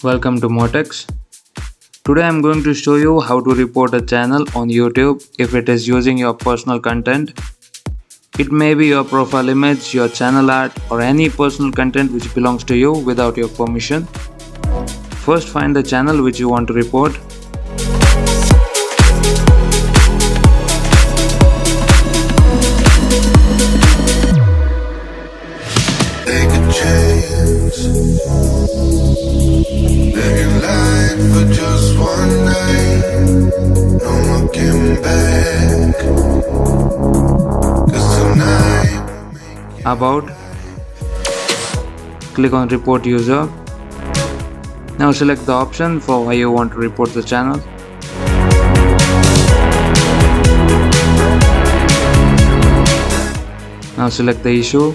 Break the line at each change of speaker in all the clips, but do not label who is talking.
Welcome to Mortex. Today I am going to show you how to report a channel on YouTube if it is using your personal content. It may be your profile image, your channel art, or any personal content which belongs to you without your permission. First, find the channel which you want to report.
Take a chance, living life for just one night. No looking back, 'cause tonight
About. Click on report user. Now select the option for why you want to report the channel. Now select the issue.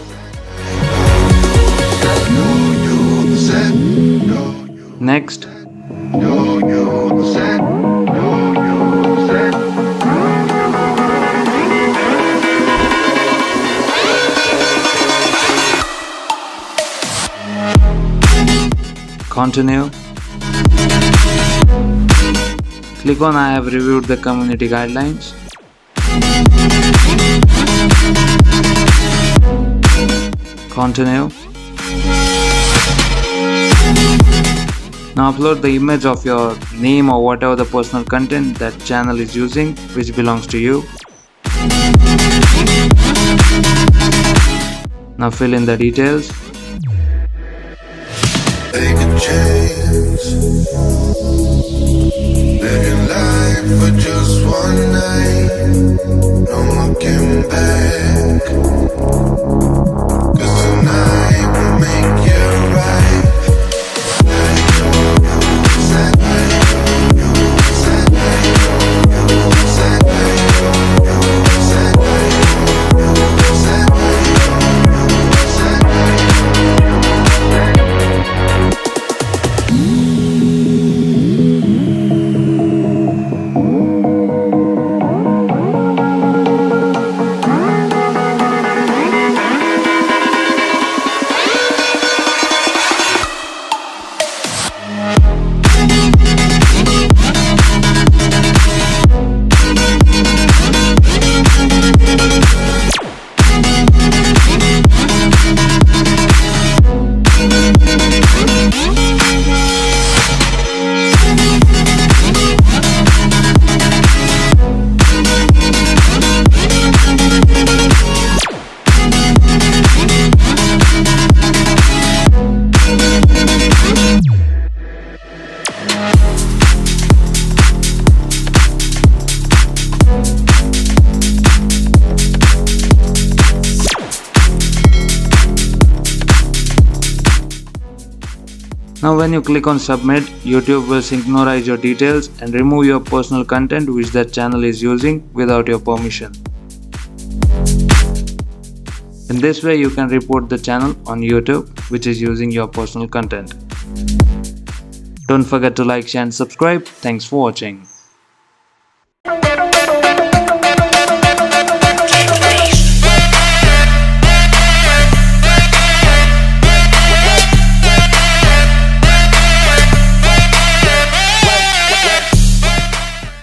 Next. Continue. Click on I have reviewed the community guidelines. Continue. Now upload the image of your name or whatever the personal content that channel is using which belongs to you. Now fill in the details.
take a chance, living life for just one night. No looking back, 'cause tonight will make it right.
Now when you click on submit, YouTube will synchronize your details and remove your personal content which that channel is using without your permission. In this way you can report the channel on YouTube which is using your personal content. Don't forget to like, share and subscribe. Thanks for watching.